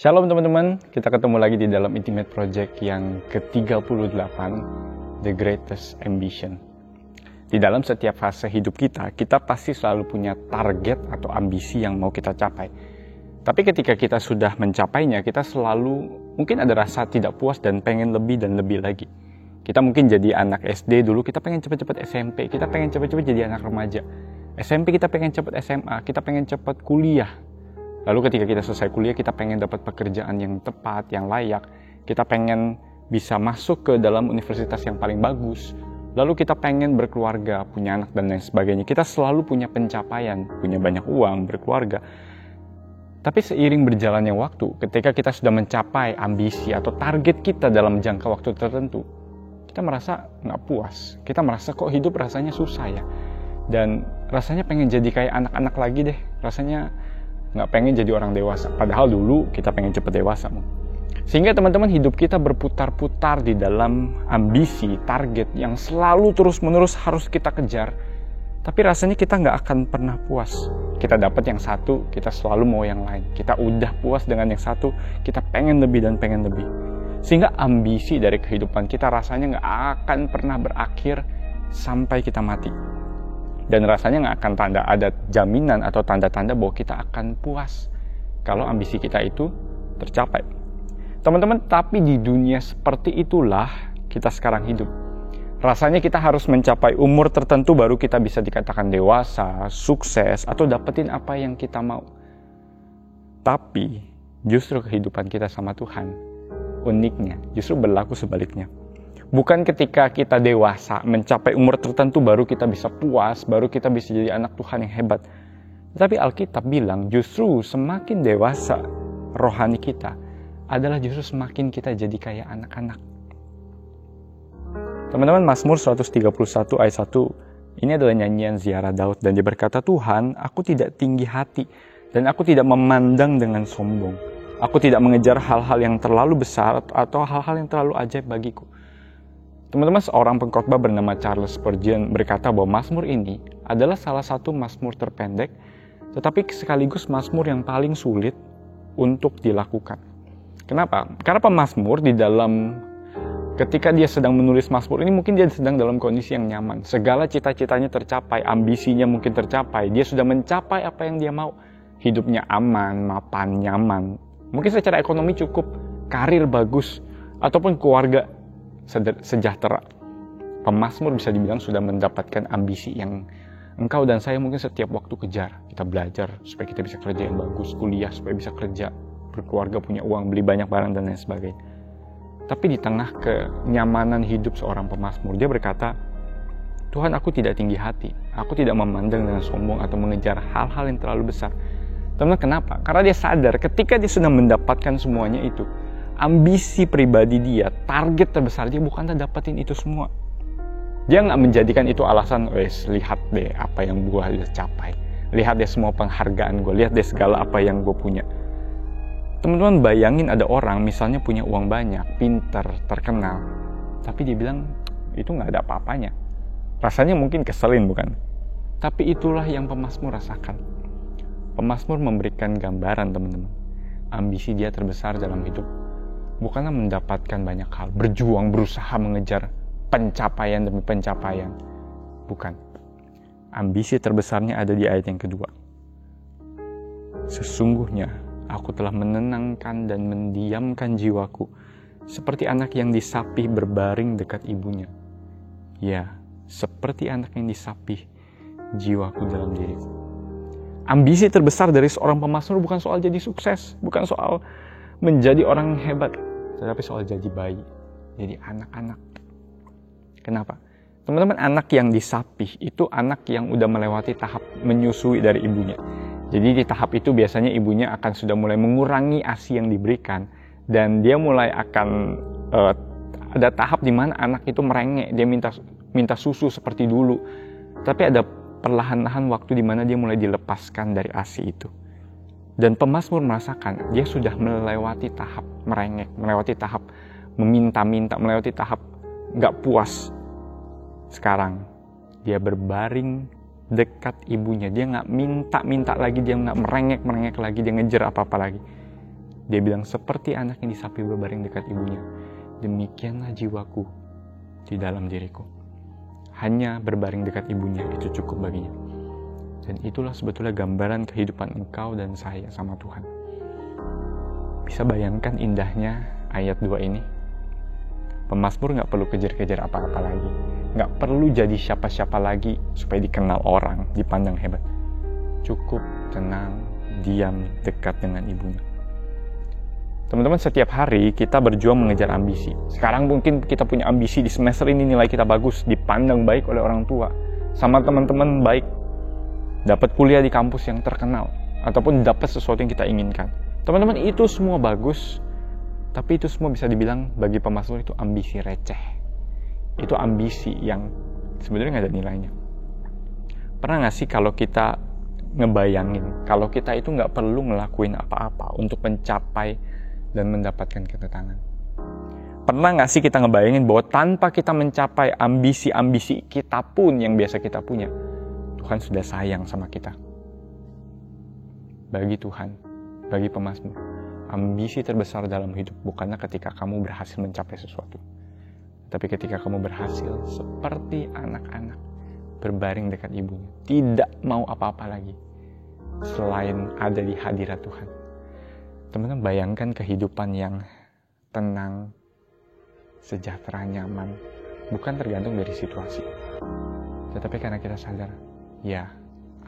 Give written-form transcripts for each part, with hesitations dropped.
Shalom teman-teman, kita ketemu lagi di dalam Intimate Project yang ke-38, The Greatest Ambition. Di dalam setiap fase hidup kita pasti selalu punya target atau ambisi yang mau kita capai. Tapi ketika kita sudah mencapainya, kita selalu mungkin ada rasa tidak puas dan pengen lebih dan lebih lagi. Kita mungkin jadi anak SD dulu, kita pengen cepat-cepat SMP, kita pengen cepat-cepat jadi anak remaja. SMP kita pengen cepat SMA, kita pengen cepat kuliah. Lalu ketika kita selesai kuliah, kita pengen dapat pekerjaan yang tepat, yang layak. Kita pengen bisa masuk ke dalam universitas yang paling bagus. Lalu kita pengen berkeluarga, punya anak dan lain sebagainya. Kita selalu punya pencapaian, punya banyak uang, berkeluarga. Tapi seiring berjalannya waktu, ketika kita sudah mencapai ambisi atau target kita dalam jangka waktu tertentu, kita merasa nggak puas. Kita merasa kok hidup rasanya susah ya. Dan rasanya pengen jadi kayak anak-anak lagi deh. Rasanya nggak pengen jadi orang dewasa, padahal dulu kita pengen cepet dewasa. Sehingga teman-teman, hidup kita berputar-putar di dalam ambisi, target yang selalu terus-menerus harus kita kejar. Tapi rasanya kita nggak akan pernah puas. Kita dapat yang satu, kita selalu mau yang lain. Kita udah puas dengan yang satu, kita pengen lebih dan pengen lebih. Sehingga ambisi dari kehidupan kita rasanya nggak akan pernah berakhir sampai kita mati. Dan rasanya nggak akan ada jaminan atau tanda-tanda bahwa kita akan puas kalau ambisi kita itu tercapai. Teman-teman, tapi di dunia seperti itulah kita sekarang hidup. Rasanya kita harus mencapai umur tertentu baru kita bisa dikatakan dewasa, sukses, atau dapetin apa yang kita mau. Tapi justru kehidupan kita sama Tuhan, uniknya justru berlaku sebaliknya. Bukan ketika kita dewasa, mencapai umur tertentu baru kita bisa puas, baru kita bisa jadi anak Tuhan yang hebat. Tetapi Alkitab bilang justru semakin dewasa rohani kita adalah justru semakin kita jadi kayak anak-anak. Teman-teman, Mazmur 131 ayat 1, ini adalah nyanyian ziarah Daud. Dan dia berkata, Tuhan, aku tidak tinggi hati dan aku tidak memandang dengan sombong. Aku tidak mengejar hal-hal yang terlalu besar atau hal-hal yang terlalu ajaib bagiku. Teman-teman, seorang pengkhotbah bernama Charles Spurgeon berkata bahwa Mazmur ini adalah salah satu Mazmur terpendek, tetapi sekaligus Mazmur yang paling sulit untuk dilakukan. Kenapa? Karena pemazmur di dalam, ketika dia sedang menulis Mazmur ini, mungkin dia sedang dalam kondisi yang nyaman. Segala cita-citanya tercapai, ambisinya mungkin tercapai, dia sudah mencapai apa yang dia mau. Hidupnya aman, mapan, nyaman. Mungkin secara ekonomi cukup, karir bagus, ataupun keluarga sejahtera. Pemazmur bisa dibilang sudah mendapatkan ambisi yang engkau dan saya mungkin setiap waktu kejar. Kita belajar supaya kita bisa kerja yang bagus, kuliah supaya bisa kerja, berkeluarga, punya uang, beli banyak barang dan lain sebagainya. Tapi di tengah kenyamanan hidup seorang pemazmur, dia berkata, Tuhan, aku tidak tinggi hati, aku tidak memandang dengan sombong atau mengejar hal-hal yang terlalu besar. Teman-teman, kenapa? Karena dia sadar ketika dia sudah mendapatkan semuanya itu, ambisi pribadi dia, target terbesar dia bukan dapetin itu semua. Dia nggak menjadikan itu alasan, lihat deh apa yang gue udah capai, lihat deh semua penghargaan gue, lihat deh segala apa yang gue punya. Teman-teman, bayangin ada orang misalnya punya uang banyak, pinter, terkenal, tapi dia bilang itu nggak ada apa-apanya. Rasanya mungkin keselin, bukan? Tapi itulah yang pemazmur rasakan. Pemazmur memberikan gambaran, teman-teman, ambisi dia terbesar dalam hidup bukanlah mendapatkan banyak hal, berjuang, berusaha mengejar pencapaian demi pencapaian. Bukan. Ambisi terbesarnya ada di ayat yang kedua. Sesungguhnya aku telah menenangkan dan mendiamkan jiwaku seperti anak yang disapih berbaring dekat ibunya. Ya, seperti anak yang disapih jiwaku dalam diriku. Ambisi terbesar dari seorang pemazmur bukan soal jadi sukses, bukan soal menjadi orang yang hebat, tetapi soal jadi bayi, jadi anak-anak. Kenapa? Teman-teman, anak yang disapih itu anak yang udah melewati tahap menyusui dari ibunya. Jadi di tahap itu biasanya ibunya akan sudah mulai mengurangi ASI yang diberikan, dan dia mulai akan ada tahap di mana anak itu merengek, dia minta susu seperti dulu. Tapi ada perlahan-lahan waktu di mana dia mulai dilepaskan dari ASI itu. Dan pemazmur merasakan dia sudah melewati tahap merengek, melewati tahap meminta-minta, melewati tahap gak puas. Sekarang dia berbaring dekat ibunya, dia gak minta-minta lagi, dia gak merengek-merengek lagi, dia ngejar apa-apa lagi. Dia bilang, seperti anak yang disapi berbaring dekat ibunya, demikianlah jiwaku di dalam diriku. Hanya berbaring dekat ibunya itu cukup baginya. Dan itulah sebetulnya gambaran kehidupan engkau dan saya sama Tuhan. Bisa bayangkan indahnya ayat 2 ini? Pemazmur gak perlu kejar-kejar apa-apa lagi. Gak perlu jadi siapa-siapa lagi supaya dikenal orang, dipandang hebat. Cukup tenang, diam, dekat dengan ibunya. Teman-teman, setiap hari kita berjuang mengejar ambisi. Sekarang mungkin kita punya ambisi di semester ini nilai kita bagus, dipandang baik oleh orang tua, sama teman-teman baik, dapat kuliah di kampus yang terkenal, ataupun dapat sesuatu yang kita inginkan. Teman-teman, itu semua bagus, tapi itu semua bisa dibilang bagi pemazmur itu ambisi receh. Itu ambisi yang sebenarnya nggak ada nilainya. Pernah nggak sih kalau kita ngebayangin, kalau kita itu nggak perlu ngelakuin apa-apa untuk mencapai dan mendapatkan ketenangan? Pernah nggak sih kita ngebayangin bahwa tanpa kita mencapai ambisi-ambisi kita pun yang biasa kita punya, Tuhan sudah sayang sama kita? Bagi Tuhan, bagi pemazmur, ambisi terbesar dalam hidup bukanlah ketika kamu berhasil mencapai sesuatu, tapi ketika kamu berhasil seperti anak-anak berbaring dekat ibunya, tidak mau apa-apa lagi selain ada di hadirat Tuhan. Teman-teman, bayangkan kehidupan yang tenang, sejahtera, nyaman, bukan tergantung dari situasi, tetapi karena kita sadar, ya,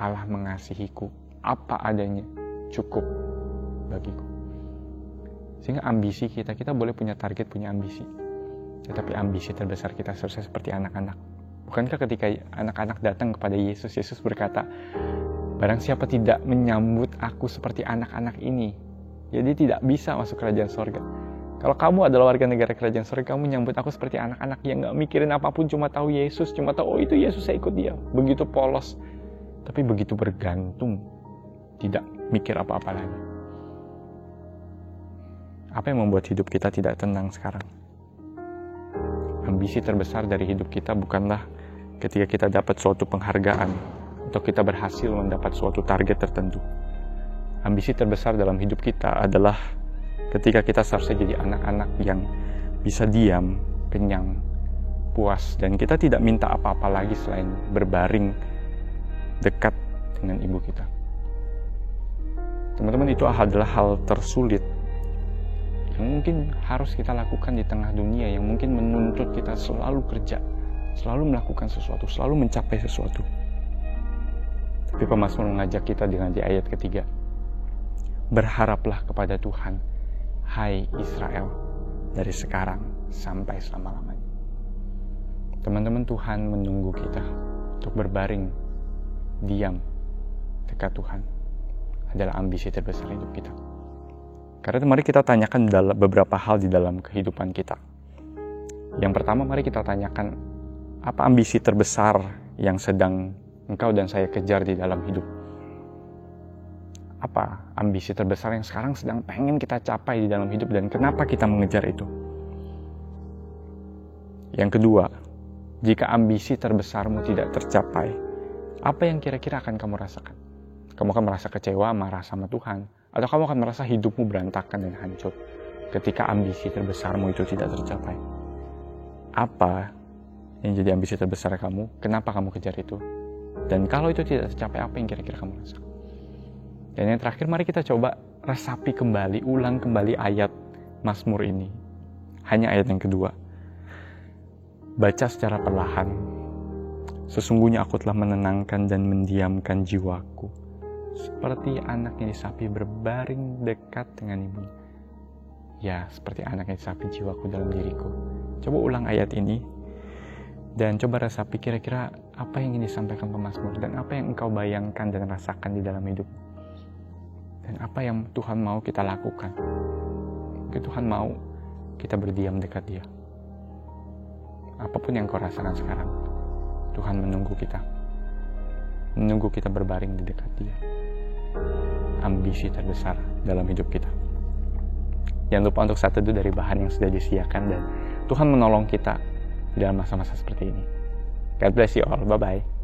Allah mengasihiku, apa adanya cukup bagiku. Sehingga ambisi kita boleh punya target, punya ambisi, tetapi ambisi terbesar kita seharusnya seperti anak-anak. Bukankah ketika anak-anak datang kepada Yesus, Yesus berkata, barang siapa tidak menyambut aku seperti anak-anak ini, jadi tidak bisa masuk kerajaan sorga. Kalau kamu adalah warga negara kerajaan sorga, kamu menyambut aku seperti anak-anak yang gak mikirin apapun, cuma tahu Yesus, cuma tahu, oh itu Yesus, saya ikut dia. Begitu polos, tapi begitu bergantung, tidak mikir apa-apa lagi. Apa yang membuat hidup kita tidak tenang sekarang? Ambisi terbesar dari hidup kita bukanlah ketika kita dapat suatu penghargaan atau kita berhasil mendapat suatu target tertentu. Ambisi terbesar dalam hidup kita adalah ketika kita seharusnya jadi anak-anak yang bisa diam, kenyang, puas, dan kita tidak minta apa-apa lagi selain berbaring dekat dengan ibu kita. Teman-teman, itu adalah hal tersulit yang mungkin harus kita lakukan di tengah dunia yang mungkin menuntut kita selalu kerja, selalu melakukan sesuatu, selalu mencapai sesuatu. Tapi pemazmur mengajak kita dengan di ayat ketiga, berharaplah kepada Tuhan, hai Israel, dari sekarang sampai selama-lamanya. Teman-teman, Tuhan menunggu kita untuk berbaring, diam, dekat Tuhan. Adalah ambisi terbesar hidup kita. Karena itu mari kita tanyakan beberapa hal di dalam kehidupan kita. Yang pertama, mari kita tanyakan, apa ambisi terbesar yang sedang engkau dan saya kejar di dalam hidup? Apa ambisi terbesar yang sekarang sedang pengen kita capai di dalam hidup dan kenapa kita mengejar itu? Yang kedua, jika ambisi terbesarmu tidak tercapai, apa yang kira-kira akan kamu rasakan? Kamu akan merasa kecewa, marah sama Tuhan, atau kamu akan merasa hidupmu berantakan dan hancur ketika ambisi terbesarmu itu tidak tercapai? Apa yang jadi ambisi terbesar kamu? Kenapa kamu kejar itu? Dan kalau itu tidak tercapai, apa yang kira-kira kamu rasakan? Dan yang terakhir, mari kita coba resapi kembali, ulang kembali ayat Mazmur ini. Hanya ayat yang kedua. Baca secara perlahan. Sesungguhnya aku telah menenangkan dan mendiamkan jiwaku, seperti anak yang disapi berbaring dekat dengan ibunya. Ya, seperti anak yang disapi jiwaku dalam diriku. Coba ulang ayat ini. Dan coba resapi kira-kira apa yang ingin disampaikan pemazmur dan apa yang engkau bayangkan dan rasakan di dalam hidup. Dan apa yang Tuhan mau kita lakukan. Mungkin Tuhan mau kita berdiam dekat Dia. Apapun yang kau rasakan sekarang, Tuhan menunggu kita. Menunggu kita berbaring di dekat Dia. Ambisi terbesar dalam hidup kita. Jangan lupa untuk saat teduh dari bahan yang sudah disediakan dan Tuhan menolong kita dalam masa-masa seperti ini. God bless you all. Bye-bye.